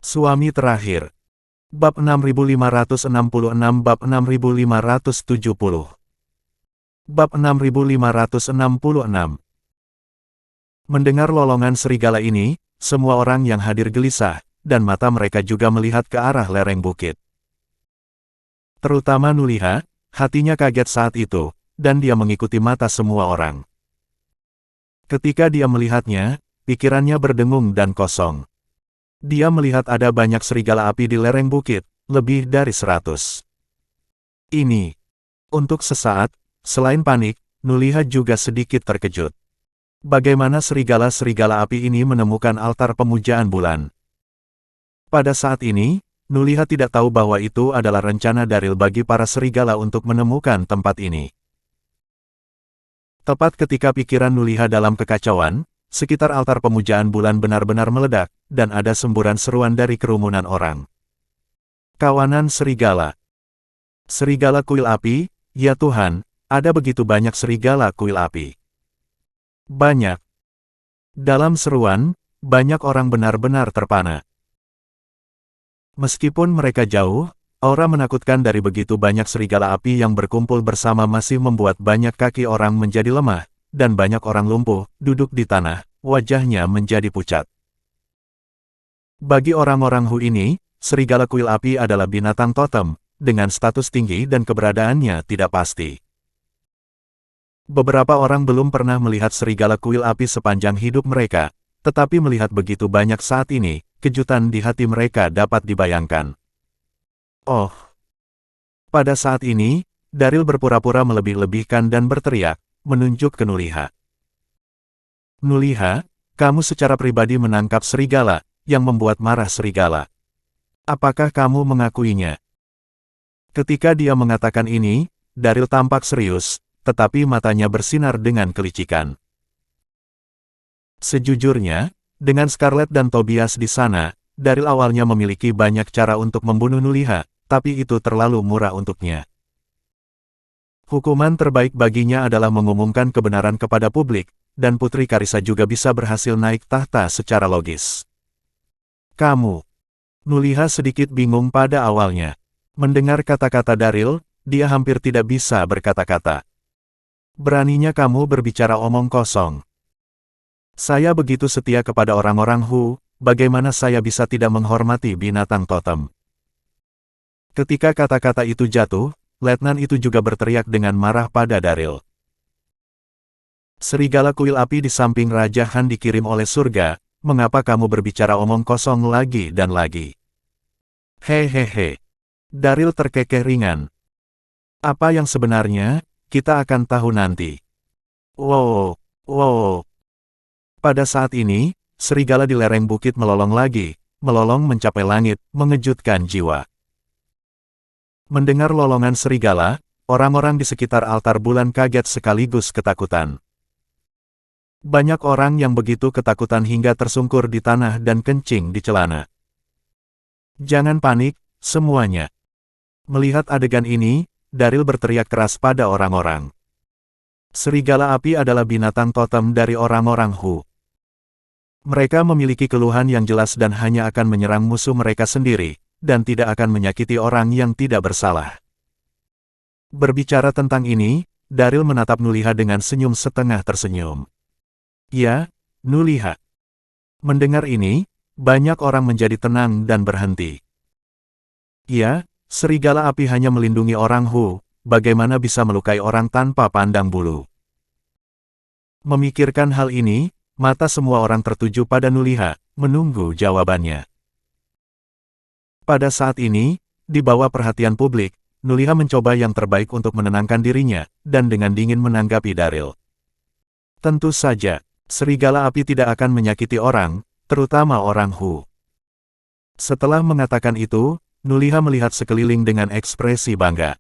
Suami terakhir. Bab 6566 Bab 6570 Bab 6566. Mendengar lolongan serigala ini, semua orang yang hadir gelisah, dan mata mereka juga melihat ke arah lereng bukit. Terutama Nuliha, hatinya kaget saat itu, dan dia mengikuti mata semua orang. Ketika dia melihatnya, pikirannya berdengung dan kosong. Dia melihat ada banyak serigala api di lereng bukit, lebih dari 100. Ini. Untuk sesaat, selain panik, Nuliha juga sedikit terkejut. Bagaimana serigala-serigala api ini menemukan altar pemujaan bulan? Pada saat ini, Nuliha tidak tahu bahwa itu adalah rencana Daryl bagi para serigala untuk menemukan tempat ini. Tepat ketika pikiran Nuliha dalam kekacauan, sekitar altar pemujaan bulan benar-benar meledak, dan ada semburan seruan dari kerumunan orang. Kawanan serigala. Serigala kuil api, ya Tuhan, ada begitu banyak serigala kuil api. Banyak. Dalam seruan, banyak orang benar-benar terpana. Meskipun mereka jauh, aura menakutkan dari begitu banyak serigala api yang berkumpul bersama masih membuat banyak kaki orang menjadi lemah, dan banyak orang lumpuh, duduk di tanah, wajahnya menjadi pucat. Bagi orang-orang Hu ini, serigala kuil api adalah binatang totem, dengan status tinggi dan keberadaannya tidak pasti. Beberapa orang belum pernah melihat serigala kuil api sepanjang hidup mereka, tetapi melihat begitu banyak saat ini, kejutan di hati mereka dapat dibayangkan. Oh! Pada saat ini, Daryl berpura-pura melebih-lebihkan dan berteriak, menunjuk ke Nuliha. Nuliha, kamu secara pribadi menangkap serigala, yang membuat marah serigala. Apakah kamu mengakuinya? Ketika dia mengatakan ini, Daryl tampak serius, tetapi matanya bersinar dengan kelicikan. Sejujurnya, dengan Scarlett dan Tobias di sana, Daryl awalnya memiliki banyak cara untuk membunuh Nuliha, tapi itu terlalu murah untuknya. Hukuman terbaik baginya adalah mengumumkan kebenaran kepada publik, dan Putri Karissa juga bisa berhasil naik tahta secara logis. Kamu. Nuliha sedikit bingung pada awalnya. Mendengar kata-kata Daryl, dia hampir tidak bisa berkata-kata. Beraninya kamu berbicara omong kosong. Saya begitu setia kepada orang-orang Hu, bagaimana saya bisa tidak menghormati binatang totem? Ketika kata-kata itu jatuh, letnan itu juga berteriak dengan marah pada Daryl. Serigala kuil api di samping Raja Han dikirim oleh surga, mengapa kamu berbicara omong kosong lagi dan lagi? Hehehe. Daryl terkekeh ringan. Apa yang sebenarnya, kita akan tahu nanti. Wow, wow. Pada saat ini, serigala di lereng bukit melolong lagi, melolong mencapai langit, mengejutkan jiwa. Mendengar lolongan serigala, orang-orang di sekitar altar bulan kaget sekaligus ketakutan. Banyak orang yang begitu ketakutan hingga tersungkur di tanah dan kencing di celana. Jangan panik, semuanya. Melihat adegan ini, Daryl berteriak keras pada orang-orang. Serigala api adalah binatang totem dari orang-orang Hu. Mereka memiliki keluhan yang jelas dan hanya akan menyerang musuh mereka sendiri, dan tidak akan menyakiti orang yang tidak bersalah. Berbicara tentang ini, Daryl menatap Nuliha dengan senyum setengah tersenyum. Ya, Nuliha. Mendengar ini, banyak orang menjadi tenang dan berhenti. Ya, serigala api hanya melindungi orang Hu, bagaimana bisa melukai orang tanpa pandang bulu? Memikirkan hal ini, mata semua orang tertuju pada Nuliha, menunggu jawabannya. Pada saat ini, di bawah perhatian publik, Nuliha mencoba yang terbaik untuk menenangkan dirinya, dan dengan dingin menanggapi Daryl. Tentu saja, serigala api tidak akan menyakiti orang, terutama orang Hu. Setelah mengatakan itu, Nuliha melihat sekeliling dengan ekspresi bangga.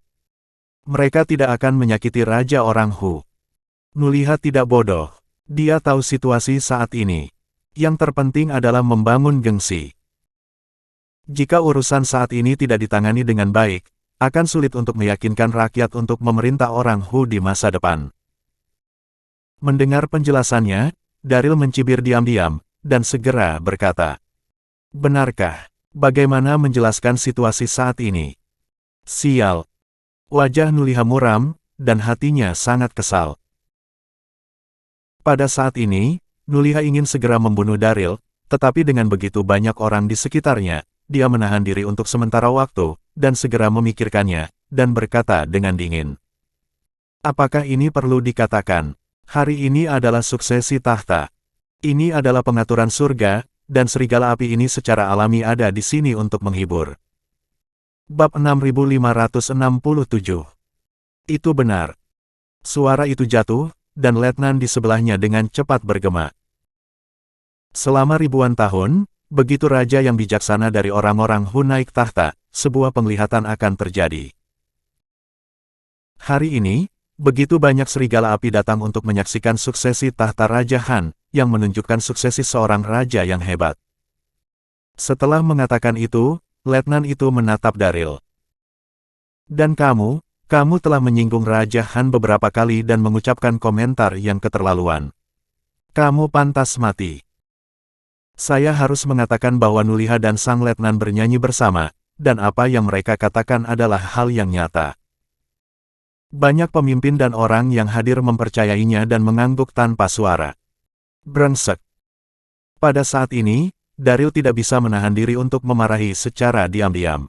Mereka tidak akan menyakiti raja orang Hu. Nuliha tidak bodoh. Dia tahu situasi saat ini. Yang terpenting adalah membangun gengsi. Jika urusan saat ini tidak ditangani dengan baik, akan sulit untuk meyakinkan rakyat untuk memerintah orang Hu di masa depan. Mendengar penjelasannya, Daryl mencibir diam-diam, dan segera berkata, "Benarkah? Bagaimana menjelaskan situasi saat ini? Sial. Wajah Nuliha muram, dan hatinya sangat kesal. Pada saat ini, Nuliha ingin segera membunuh Daryl, tetapi dengan begitu banyak orang di sekitarnya, dia menahan diri untuk sementara waktu, dan segera memikirkannya, dan berkata dengan dingin. Apakah ini perlu dikatakan? Hari ini adalah suksesi tahta. Ini adalah pengaturan surga, dan serigala api ini secara alami ada di sini untuk menghibur. Bab 6567. Itu benar. Suara itu jatuh, dan letnan di sebelahnya dengan cepat bergema. Selama ribuan tahun, begitu raja yang bijaksana dari orang-orang Hu naik tahta, sebuah penglihatan akan terjadi. Hari ini, begitu banyak serigala api datang untuk menyaksikan suksesi tahta Raja Han, yang menunjukkan suksesi seorang raja yang hebat. Setelah mengatakan itu, letnan itu menatap Daryl. Dan kamu telah menyinggung Raja Han beberapa kali dan mengucapkan komentar yang keterlaluan. Kamu pantas mati. Saya harus mengatakan bahwa Nuliha dan sang letnan bernyanyi bersama, dan apa yang mereka katakan adalah hal yang nyata. Banyak pemimpin dan orang yang hadir mempercayainya dan mengangguk tanpa suara. Brengsek. Pada saat ini, Daryl tidak bisa menahan diri untuk memarahi secara diam-diam.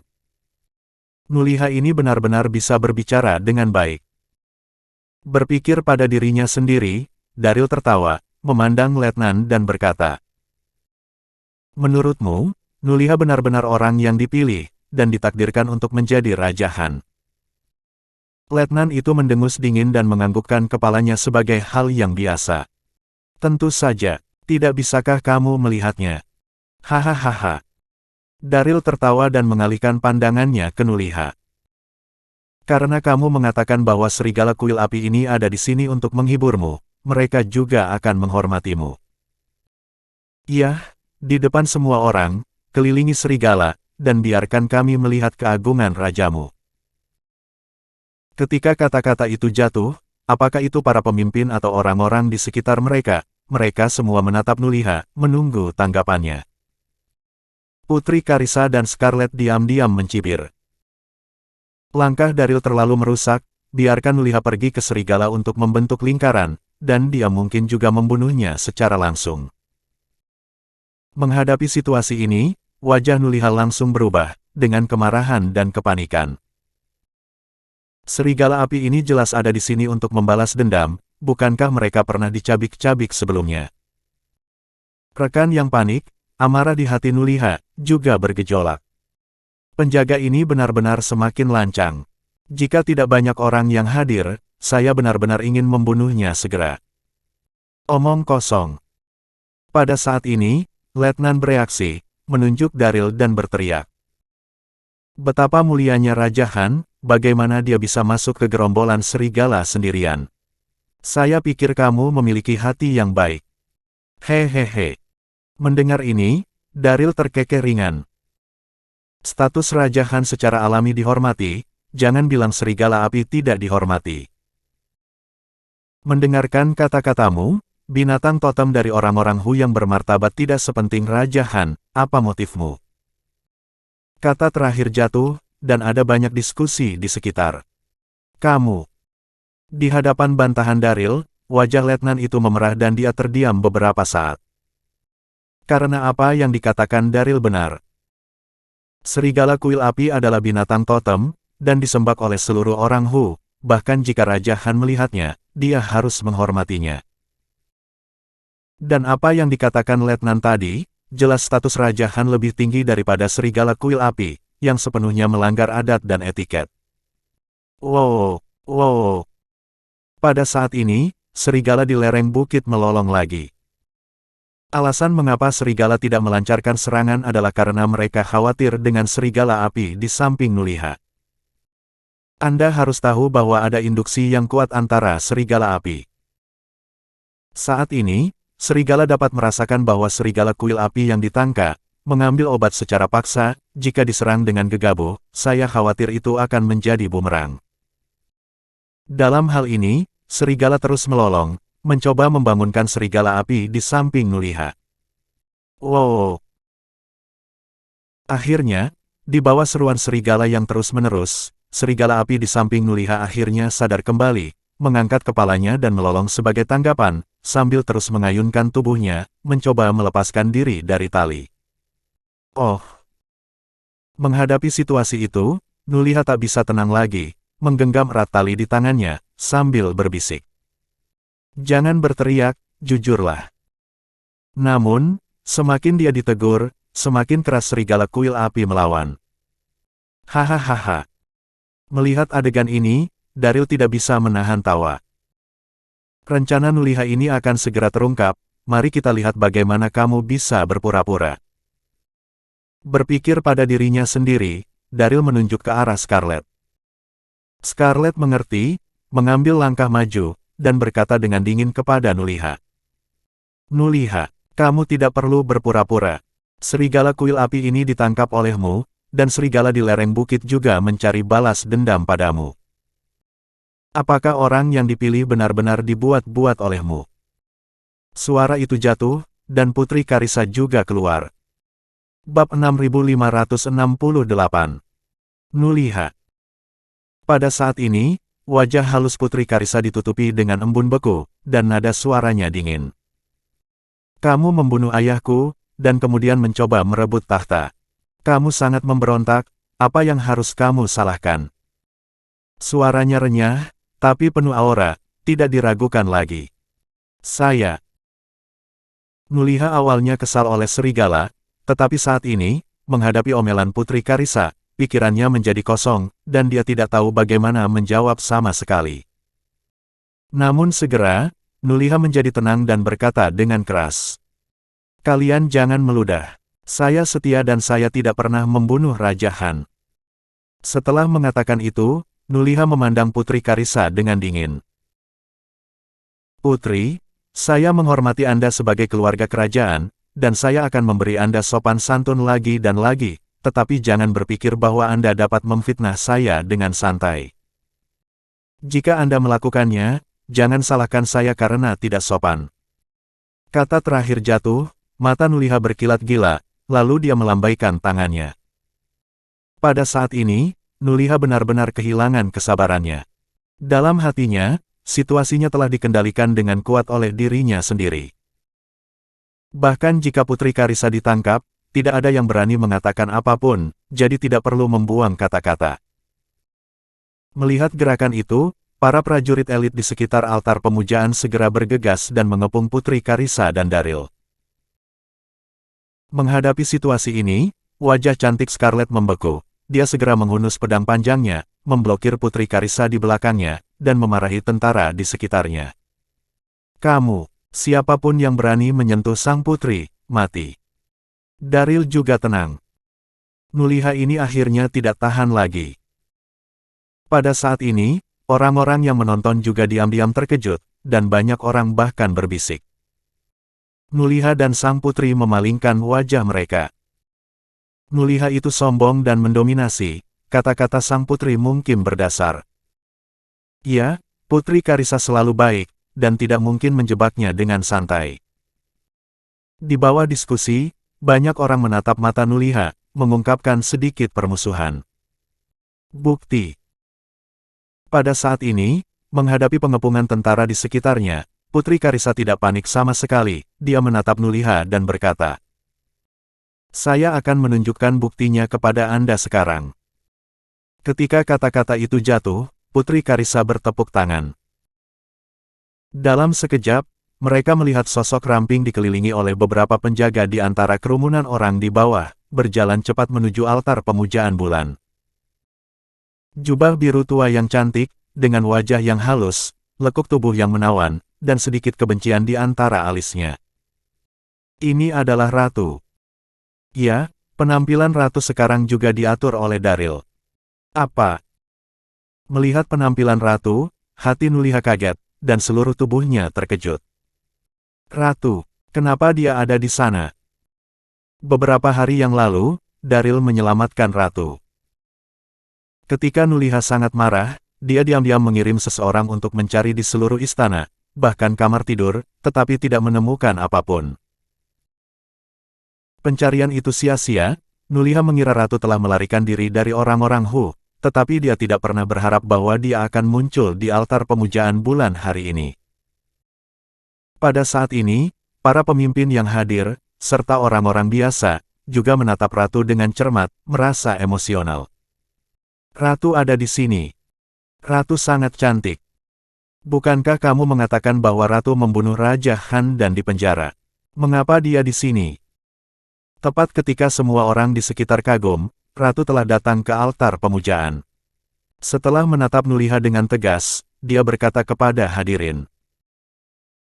Nuliha ini benar-benar bisa berbicara dengan baik. Berpikir pada dirinya sendiri, Daryl tertawa, memandang letnan dan berkata, menurutmu, Nuliha benar-benar orang yang dipilih, dan ditakdirkan untuk menjadi Raja Han. Letnan itu mendengus dingin dan menganggukkan kepalanya sebagai hal yang biasa. Tentu saja, tidak bisakah kamu melihatnya? Hahaha. Daryl tertawa dan mengalihkan pandangannya ke Nuliha. Karena kamu mengatakan bahwa serigala kuil api ini ada di sini untuk menghiburmu, mereka juga akan menghormatimu. Iya, di depan semua orang, kelilingi serigala, dan biarkan kami melihat keagungan rajamu. Ketika kata-kata itu jatuh, apakah itu para pemimpin atau orang-orang di sekitar mereka, mereka semua menatap Nuliha, menunggu tanggapannya. Putri Karissa dan Scarlet diam-diam mencibir. Langkah Daryl terlalu merusak, biarkan Nuliha pergi ke serigala untuk membentuk lingkaran, dan dia mungkin juga membunuhnya secara langsung. Menghadapi situasi ini, wajah Nuliha langsung berubah, dengan kemarahan dan kepanikan. Serigala api ini jelas ada di sini untuk membalas dendam, bukankah mereka pernah dicabik-cabik sebelumnya? Rekan yang panik, amarah di hati Nuliha, juga bergejolak. Penjaga ini benar-benar semakin lancang. Jika tidak banyak orang yang hadir, saya benar-benar ingin membunuhnya segera. Omong kosong. Pada saat ini, letnan bereaksi, menunjuk Daryl dan berteriak. Betapa mulianya Raja Han, bagaimana dia bisa masuk ke gerombolan serigala sendirian? Saya pikir kamu memiliki hati yang baik. Hehehe. Mendengar ini, Daryl terkekeh ringan. Status Raja Han secara alami dihormati, jangan bilang serigala api tidak dihormati. Mendengarkan kata-katamu, binatang totem dari orang-orang Hu yang bermartabat tidak sepenting Raja Han, apa motifmu? Kata terakhir jatuh, dan ada banyak diskusi di sekitar. Kamu. Di hadapan bantahan Daryl, wajah letnan itu memerah dan dia terdiam beberapa saat. Karena apa yang dikatakan Daryl benar. Serigala kuil api adalah binatang totem, dan disembah oleh seluruh orang Hu, bahkan jika Raja Han melihatnya, dia harus menghormatinya. Dan apa yang dikatakan letnan tadi, jelas status Raja Han lebih tinggi daripada serigala kuil api, yang sepenuhnya melanggar adat dan etiket. Wow. Pada saat ini, serigala di lereng bukit melolong lagi. Alasan mengapa serigala tidak melancarkan serangan adalah karena mereka khawatir dengan serigala api di samping Nuliha. Anda harus tahu bahwa ada induksi yang kuat antara serigala api. Saat ini, serigala dapat merasakan bahwa serigala kuil api yang ditangkap, mengambil obat secara paksa, jika diserang dengan gegabah, saya khawatir itu akan menjadi bumerang. Dalam hal ini, serigala terus melolong, mencoba membangunkan serigala api di samping Nuliha. Wow. Akhirnya, di bawah seruan serigala yang terus-menerus, serigala api di samping Nuliha akhirnya sadar kembali, mengangkat kepalanya dan melolong sebagai tanggapan, sambil terus mengayunkan tubuhnya, mencoba melepaskan diri dari tali. Oh! Menghadapi situasi itu, Nuliha tak bisa tenang lagi, menggenggam erat tali di tangannya, sambil berbisik. Jangan berteriak, jujurlah. Namun, semakin dia ditegur, semakin keras serigala kuil api melawan. Hahaha. Melihat adegan ini, Daryl tidak bisa menahan tawa. Rencana Nuliha ini akan segera terungkap, mari kita lihat bagaimana kamu bisa berpura-pura. Berpikir pada dirinya sendiri, Daryl menunjuk ke arah Scarlet. Scarlet mengerti, mengambil langkah maju, dan berkata dengan dingin kepada Nuliha. Nuliha, kamu tidak perlu berpura-pura. Serigala kuil api ini ditangkap olehmu, dan serigala di lereng bukit juga mencari balas dendam padamu. Apakah orang yang dipilih benar-benar dibuat-buat olehmu? Suara itu jatuh, dan Putri Karissa juga keluar. Bab 6568. Nuliha. Pada saat ini, wajah halus Putri Karissa ditutupi dengan embun beku, dan nada suaranya dingin. Kamu membunuh ayahku, dan kemudian mencoba merebut tahta. Kamu sangat memberontak, apa yang harus kamu salahkan? Suaranya renyah, tapi penuh aura, tidak diragukan lagi. Saya. Nuliha awalnya kesal oleh serigala, tetapi saat ini, menghadapi omelan Putri Karissa, pikirannya menjadi kosong, dan dia tidak tahu bagaimana menjawab sama sekali. Namun segera, Nuliha menjadi tenang dan berkata dengan keras. Kalian jangan meludah. Saya setia dan saya tidak pernah membunuh Raja Han. Setelah mengatakan itu, Nuliha memandang Putri Karissa dengan dingin. Putri, saya menghormati Anda sebagai keluarga kerajaan, dan saya akan memberi Anda sopan santun lagi dan lagi, tetapi jangan berpikir bahwa Anda dapat memfitnah saya dengan santai. Jika Anda melakukannya, jangan salahkan saya karena tidak sopan. Kata terakhir jatuh, mata Nuliha berkilat gila, lalu dia melambaikan tangannya. Pada saat ini, Nuliha benar-benar kehilangan kesabarannya. Dalam hatinya, situasinya telah dikendalikan dengan kuat oleh dirinya sendiri. Bahkan jika Putri Karissa ditangkap, tidak ada yang berani mengatakan apapun, jadi tidak perlu membuang kata-kata. Melihat gerakan itu, para prajurit elit di sekitar altar pemujaan segera bergegas dan mengepung Putri Karissa dan Daryl. Menghadapi situasi ini, wajah cantik Scarlet membeku. Dia segera menghunus pedang panjangnya, memblokir Putri Karissa di belakangnya, dan memarahi tentara di sekitarnya. Kamu, siapapun yang berani menyentuh sang putri, mati. Daryl juga tenang. Nuliha ini akhirnya tidak tahan lagi. Pada saat ini, orang-orang yang menonton juga diam-diam terkejut, dan banyak orang bahkan berbisik. Nuliha dan sang putri memalingkan wajah mereka. Nuliha itu sombong dan mendominasi, kata-kata sang putri mungkin berdasar. Ya, Putri Karissa selalu baik, dan tidak mungkin menjebaknya dengan santai. Di bawah diskusi, banyak orang menatap mata Nuliha, mengungkapkan sedikit permusuhan. Bukti. Pada saat ini, menghadapi pengepungan tentara di sekitarnya, Putri Karissa tidak panik sama sekali, dia menatap Nuliha dan berkata, saya akan menunjukkan buktinya kepada Anda sekarang. Ketika kata-kata itu jatuh, Putri Karissa bertepuk tangan. Dalam sekejap, mereka melihat sosok ramping dikelilingi oleh beberapa penjaga di antara kerumunan orang di bawah, berjalan cepat menuju altar pemujaan bulan. Jubah biru tua yang cantik, dengan wajah yang halus, lekuk tubuh yang menawan, dan sedikit kebencian di antara alisnya. Ini adalah ratu. Ya, penampilan ratu sekarang juga diatur oleh Daryl. Apa? Melihat penampilan ratu, hati Nuliha kaget, dan seluruh tubuhnya terkejut. Ratu, kenapa dia ada di sana? Beberapa hari yang lalu, Daryl menyelamatkan ratu. Ketika Nuliha sangat marah, dia diam-diam mengirim seseorang untuk mencari di seluruh istana, bahkan kamar tidur, tetapi tidak menemukan apapun. Pencarian itu sia-sia, Nuliha mengira ratu telah melarikan diri dari orang-orang Hu, tetapi dia tidak pernah berharap bahwa dia akan muncul di altar pemujaan bulan hari ini. Pada saat ini, para pemimpin yang hadir, serta orang-orang biasa, juga menatap ratu dengan cermat, merasa emosional. Ratu ada di sini. Ratu sangat cantik. Bukankah kamu mengatakan bahwa ratu membunuh Raja Han dan dipenjara? Mengapa dia di sini? Tepat ketika semua orang di sekitar kagum, ratu telah datang ke altar pemujaan. Setelah menatap Nuliha dengan tegas, dia berkata kepada hadirin.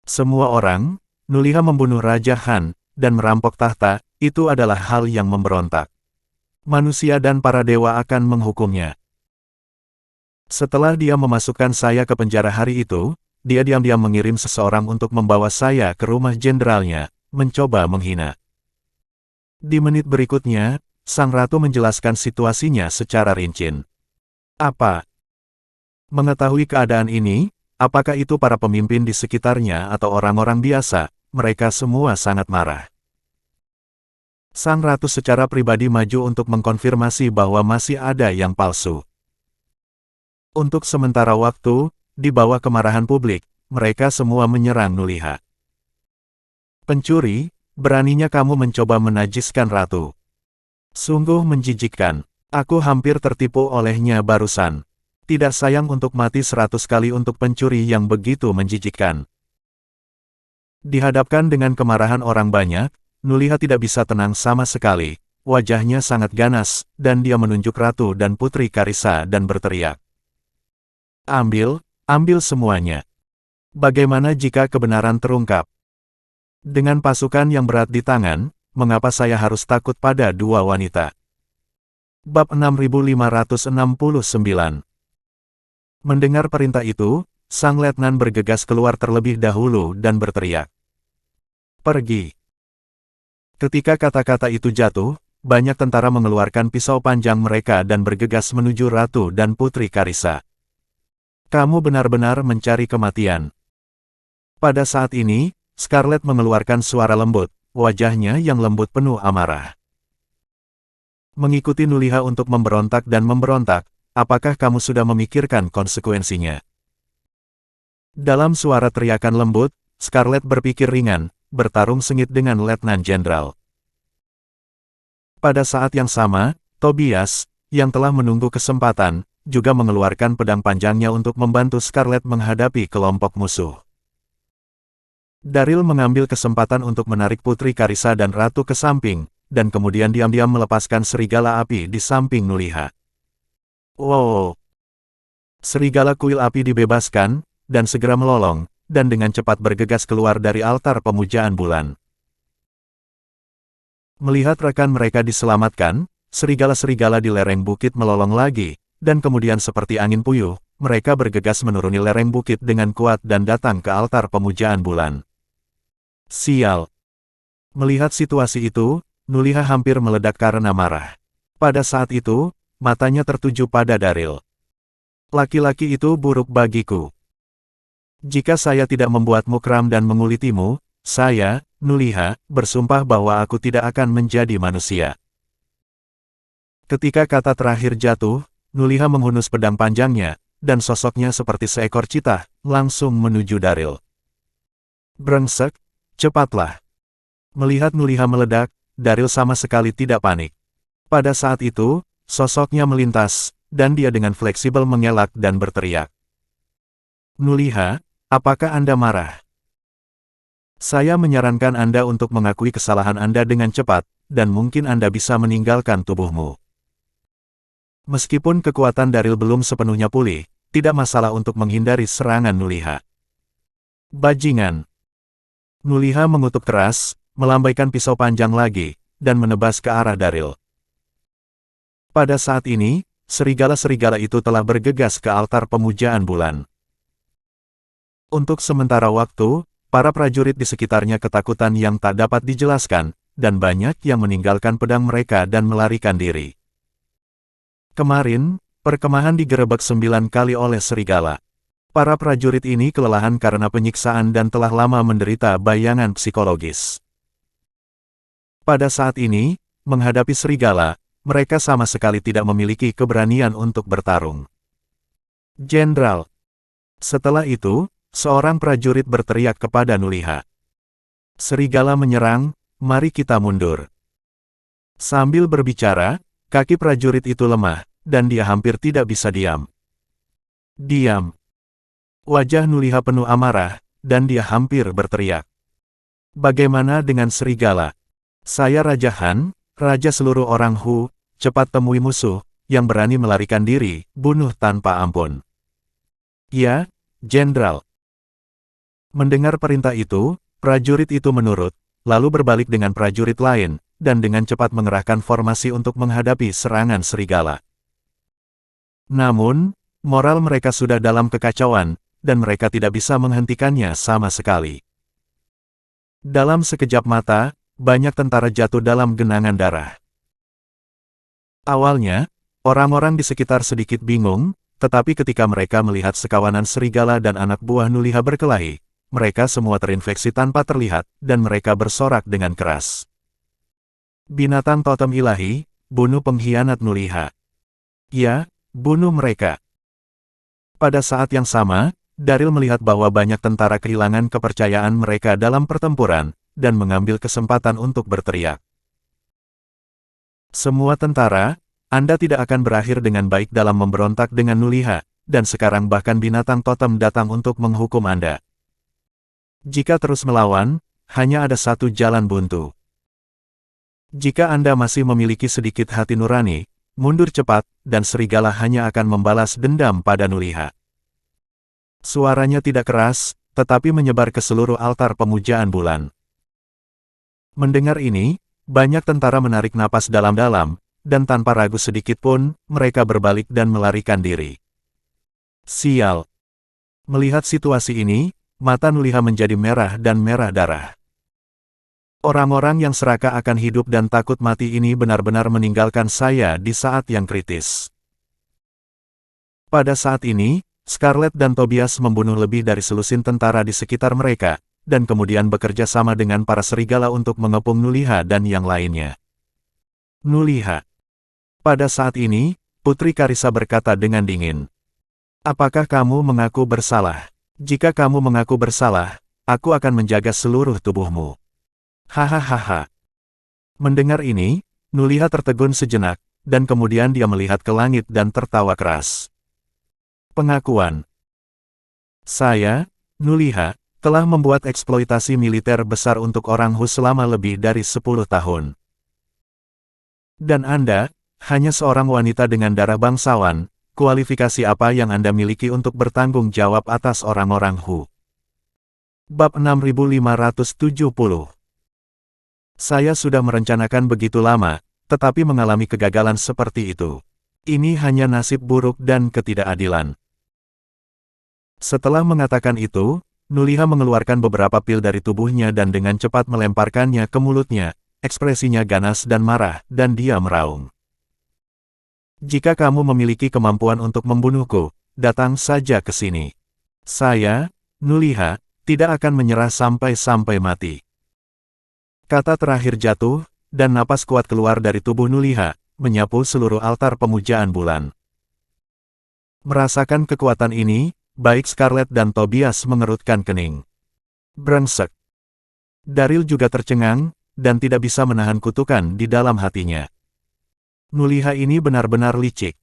Semua orang, Nuliha membunuh Raja Han, dan merampok tahta, itu adalah hal yang memberontak. Manusia dan para dewa akan menghukumnya. Setelah dia memasukkan saya ke penjara hari itu, dia diam-diam mengirim seseorang untuk membawa saya ke rumah jenderalnya, mencoba menghina. Di menit berikutnya, sang ratu menjelaskan situasinya secara rinci. Apa? Mengetahui keadaan ini, apakah itu para pemimpin di sekitarnya atau orang-orang biasa, mereka semua sangat marah. Sang ratu secara pribadi maju untuk mengkonfirmasi bahwa masih ada yang palsu. Untuk sementara waktu, di bawah kemarahan publik, mereka semua menyerang Nuliha. Pencuri, beraninya kamu mencoba menajiskan ratu. Sungguh menjijikkan. Aku hampir tertipu olehnya barusan. Tidak sayang untuk mati 100 kali untuk pencuri yang begitu menjijikkan. Dihadapkan dengan kemarahan orang banyak, Nuliha tidak bisa tenang sama sekali. Wajahnya sangat ganas, dan dia menunjuk ratu dan putri Karissa dan berteriak. Ambil semuanya. Bagaimana jika kebenaran terungkap? Dengan pasukan yang berat di tangan, mengapa saya harus takut pada dua wanita? Bab 6569. Mendengar perintah itu, sang letnan bergegas keluar terlebih dahulu dan berteriak. Pergi. Ketika kata-kata itu jatuh, banyak tentara mengeluarkan pisau panjang mereka dan bergegas menuju ratu dan putri Karissa. Kamu benar-benar mencari kematian. Pada saat ini, Scarlet mengeluarkan suara lembut, wajahnya yang lembut penuh amarah. Mengikuti Nuliha untuk memberontak dan memberontak, apakah kamu sudah memikirkan konsekuensinya? Dalam suara teriakan lembut, Scarlet berpikir ringan, bertarung sengit dengan Letnan Jenderal. Pada saat yang sama, Tobias, yang telah menunggu kesempatan, juga mengeluarkan pedang panjangnya untuk membantu Scarlet menghadapi kelompok musuh. Daryl mengambil kesempatan untuk menarik Putri Karissa dan Ratu ke samping, dan kemudian diam-diam melepaskan serigala api di samping Nuliha. Wow! Serigala kuil api dibebaskan, dan segera melolong, dan dengan cepat bergegas keluar dari altar pemujaan bulan. Melihat rekan mereka diselamatkan, serigala-serigala di lereng bukit melolong lagi, dan kemudian seperti angin puyuh, mereka bergegas menuruni lereng bukit dengan kuat dan datang ke altar pemujaan bulan. Sial! Melihat situasi itu, Nuliha hampir meledak karena marah. Pada saat itu, matanya tertuju pada Daryl. Laki-laki itu buruk bagiku. Jika saya tidak membuatmu kram dan mengulitimu, saya, Nuliha, bersumpah bahwa aku tidak akan menjadi manusia. Ketika kata terakhir jatuh, Nuliha menghunus pedang panjangnya, dan sosoknya seperti seekor citah, langsung menuju Daryl. Brengsek, cepatlah. Melihat Nuliha meledak, Daryl sama sekali tidak panik. Pada saat itu, sosoknya melintas, dan dia dengan fleksibel mengelak dan berteriak. Nuliha, apakah Anda marah? Saya menyarankan Anda untuk mengakui kesalahan Anda dengan cepat, dan mungkin Anda bisa meninggalkan tubuhmu. Meskipun kekuatan Daryl belum sepenuhnya pulih, tidak masalah untuk menghindari serangan Nuliha. Bajingan! Nuliha mengutuk keras, melambaikan pisau panjang lagi, dan menebas ke arah Daryl. Pada saat ini, serigala-serigala itu telah bergegas ke altar pemujaan bulan. Untuk sementara waktu, para prajurit di sekitarnya ketakutan yang tak dapat dijelaskan, dan banyak yang meninggalkan pedang mereka dan melarikan diri. Kemarin, perkemahan digerebek 9 kali oleh serigala. Para prajurit ini kelelahan karena penyiksaan dan telah lama menderita bayangan psikologis. Pada saat ini, menghadapi serigala, mereka sama sekali tidak memiliki keberanian untuk bertarung. Jenderal. Setelah itu, seorang prajurit berteriak kepada Nuliha. Serigala menyerang, mari kita mundur. Sambil berbicara, kaki prajurit itu lemah, dan dia hampir tidak bisa diam. Diam. Wajah Nuliha penuh amarah, dan dia hampir berteriak. Bagaimana dengan serigala? Saya Raja Han, raja seluruh orang Hu, cepat temui musuh, yang berani melarikan diri, bunuh tanpa ampun. Ya, Jenderal. Mendengar perintah itu, prajurit itu menurut, lalu berbalik dengan prajurit lain, dan dengan cepat mengerahkan formasi untuk menghadapi serangan serigala. Namun, moral mereka sudah dalam kekacauan, dan mereka tidak bisa menghentikannya sama sekali. Dalam sekejap mata, banyak tentara jatuh dalam genangan darah. Awalnya, orang-orang di sekitar sedikit bingung, tetapi ketika mereka melihat sekawanan serigala dan anak buah Nuliha berkelahi, mereka semua terinfeksi tanpa terlihat, dan mereka bersorak dengan keras. Binatang totem ilahi, bunuh pengkhianat Nuliha. Ya, bunuh mereka. Pada saat yang sama, Daril melihat bahwa banyak tentara kehilangan kepercayaan mereka dalam pertempuran, dan mengambil kesempatan untuk berteriak. Semua tentara, Anda tidak akan berakhir dengan baik dalam memberontak dengan Nuliha, dan sekarang bahkan binatang totem datang untuk menghukum Anda. Jika terus melawan, hanya ada satu jalan buntu. Jika Anda masih memiliki sedikit hati nurani, mundur cepat, dan serigala hanya akan membalas dendam pada Nuliha. Suaranya tidak keras, tetapi menyebar ke seluruh altar pemujaan bulan. Mendengar ini, banyak tentara menarik napas dalam-dalam, dan tanpa ragu sedikit pun, mereka berbalik dan melarikan diri. Sial. Melihat situasi ini, mata Nuliha menjadi merah dan merah darah. Orang-orang yang serakah akan hidup dan takut mati ini benar-benar meninggalkan saya di saat yang kritis. Pada saat ini, Scarlet dan Tobias membunuh lebih dari selusin tentara di sekitar mereka, dan kemudian bekerja sama dengan para serigala untuk mengepung Nuliha dan yang lainnya. Nuliha. Pada saat ini, Putri Karissa berkata dengan dingin. Apakah kamu mengaku bersalah? Jika kamu mengaku bersalah, aku akan menjaga seluruh tubuhmu. Hahaha. Mendengar ini, Nuliha tertegun sejenak, dan kemudian dia melihat ke langit dan tertawa keras. Pengakuan. Saya, Nuliha, telah membuat eksploitasi militer besar untuk orang Hu selama lebih dari 10 tahun. Dan Anda, hanya seorang wanita dengan darah bangsawan, kualifikasi apa yang Anda miliki untuk bertanggung jawab atas orang-orang Hu? Bab 6570. Saya sudah merencanakan begitu lama, tetapi mengalami kegagalan seperti itu. Ini hanya nasib buruk dan ketidakadilan. Setelah mengatakan itu, Nuliha mengeluarkan beberapa pil dari tubuhnya dan dengan cepat melemparkannya ke mulutnya, ekspresinya ganas dan marah, dan dia meraung. Jika kamu memiliki kemampuan untuk membunuhku, datang saja ke sini. Saya, Nuliha, tidak akan menyerah sampai mati. Kata terakhir jatuh, dan napas kuat keluar dari tubuh Nuliha, menyapu seluruh altar pemujaan bulan. Merasakan kekuatan ini, baik Scarlet dan Tobias mengerutkan kening. Brengsek. Daril juga tercengang, dan tidak bisa menahan kutukan di dalam hatinya. Nuliha ini benar-benar licik.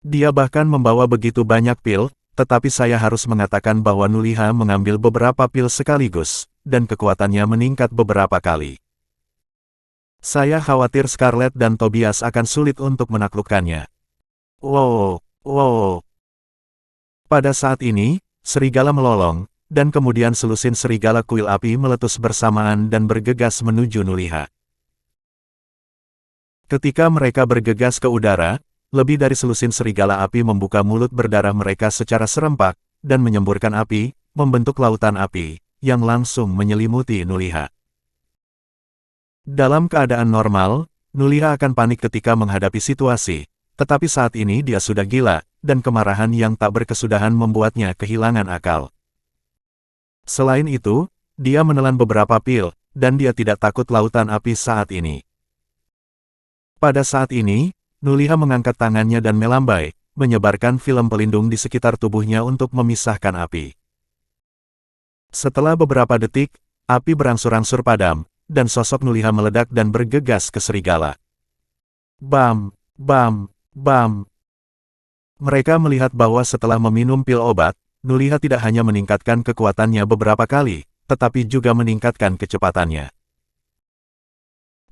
Dia bahkan membawa begitu banyak pil, tetapi saya harus mengatakan bahwa Nuliha mengambil beberapa pil sekaligus, dan kekuatannya meningkat beberapa kali. Saya khawatir Scarlet dan Tobias akan sulit untuk menaklukkannya. Wow. Pada saat ini, serigala melolong, dan kemudian selusin serigala kuil api meletus bersamaan dan bergegas menuju Nuliha. Ketika mereka bergegas ke udara, lebih dari selusin serigala api membuka mulut berdarah mereka secara serempak, dan menyemburkan api, membentuk lautan api, yang langsung menyelimuti Nuliha. Dalam keadaan normal, Nuliha akan panik ketika menghadapi situasi, tetapi saat ini dia sudah gila, dan kemarahan yang tak berkesudahan membuatnya kehilangan akal. Selain itu, dia menelan beberapa pil, dan dia tidak takut lautan api saat ini. Pada saat ini, Nuliha mengangkat tangannya dan melambai, menyebarkan film pelindung di sekitar tubuhnya untuk memisahkan api. Setelah beberapa detik, api berangsur-angsur padam, dan sosok Nuliha meledak dan bergegas ke serigala. Bam, bam, bam. Mereka melihat bahwa setelah meminum pil obat, Nuliha tidak hanya meningkatkan kekuatannya beberapa kali, tetapi juga meningkatkan kecepatannya.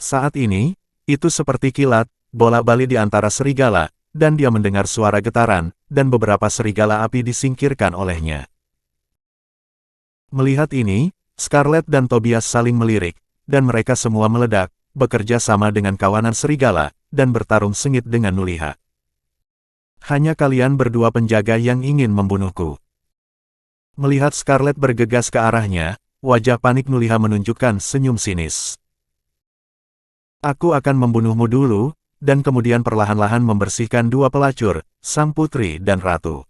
Saat ini, itu seperti kilat, bola-balik di antara serigala, dan dia mendengar suara getaran, dan beberapa serigala api disingkirkan olehnya. Melihat ini, Scarlet dan Tobias saling melirik, dan mereka semua meledak, bekerja sama dengan kawanan serigala, dan bertarung sengit dengan Nuliha. Hanya kalian berdua penjaga yang ingin membunuhku. Melihat Scarlet bergegas ke arahnya, wajah panik Nuliha menunjukkan senyum sinis. Aku akan membunuhmu dulu, dan kemudian perlahan-lahan membersihkan dua pelacur, sang putri dan ratu.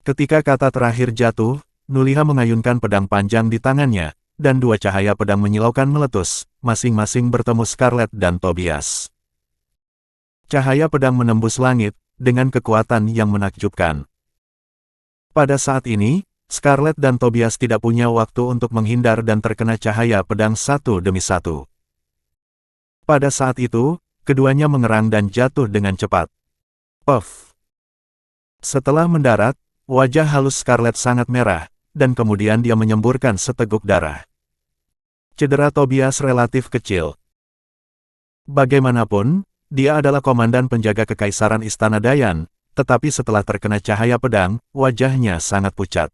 Ketika kata terakhir jatuh, Nuliha mengayunkan pedang panjang di tangannya, dan dua cahaya pedang menyilaukan meletus, masing-masing bertemu Scarlet dan Tobias. Cahaya pedang menembus langit, dengan kekuatan yang menakjubkan. Pada saat ini, Scarlet dan Tobias tidak punya waktu untuk menghindar dan terkena cahaya pedang satu demi satu. Pada saat itu, keduanya mengerang dan jatuh dengan cepat. Puff! Setelah mendarat, wajah halus Scarlet sangat merah, dan kemudian dia menyemburkan seteguk darah. Cedera Tobias relatif kecil. Bagaimanapun, dia adalah komandan penjaga kekaisaran Istana Dayan, tetapi setelah terkena cahaya pedang, wajahnya sangat pucat.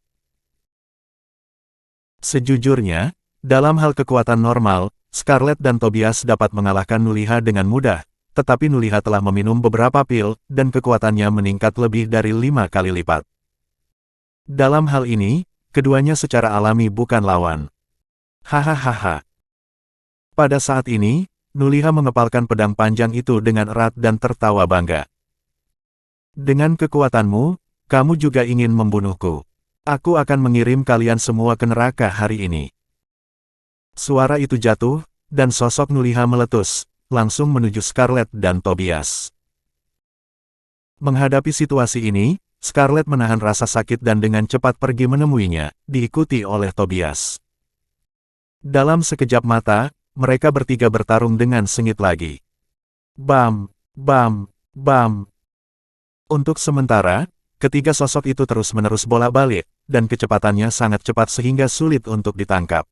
Sejujurnya, dalam hal kekuatan normal, Scarlet dan Tobias dapat mengalahkan Nuliha dengan mudah, tetapi Nuliha telah meminum beberapa pil, dan kekuatannya meningkat lebih dari 5 kali lipat. Dalam hal ini, keduanya secara alami bukan lawan. Hahaha. Pada saat ini, Nuliha mengepalkan pedang panjang itu dengan erat dan tertawa bangga. Dengan kekuatanmu, kamu juga ingin membunuhku. Aku akan mengirim kalian semua ke neraka hari ini. Suara itu jatuh, dan sosok Nuliha meletus, langsung menuju Scarlet dan Tobias. Menghadapi situasi ini, Scarlet menahan rasa sakit dan dengan cepat pergi menemuinya, diikuti oleh Tobias. Dalam sekejap mata, mereka bertiga bertarung dengan sengit lagi. Bam, bam, bam. Untuk sementara, ketiga sosok itu terus-menerus bolak-balik, dan kecepatannya sangat cepat sehingga sulit untuk ditangkap.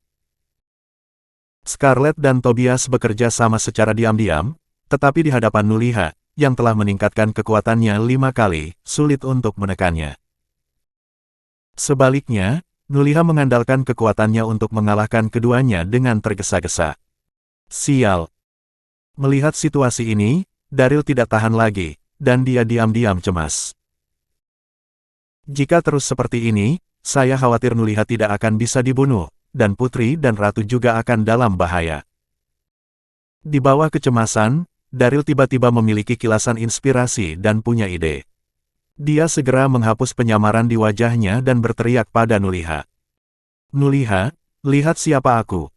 Scarlet dan Tobias bekerja sama secara diam-diam, tetapi di hadapan Nuliha, yang telah meningkatkan kekuatannya 5 kali, sulit untuk menekannya. Sebaliknya, Nuliha mengandalkan kekuatannya untuk mengalahkan keduanya dengan tergesa-gesa. Sial! Melihat situasi ini, Daryl tidak tahan lagi, dan dia diam-diam cemas. Jika terus seperti ini, saya khawatir Nuliha tidak akan bisa dibunuh, dan putri dan ratu juga akan dalam bahaya. Di bawah kecemasan, Daryl tiba-tiba memiliki kilasan inspirasi dan punya ide. Dia segera menghapus penyamaran di wajahnya dan berteriak pada Nuliha. Nuliha, lihat siapa aku.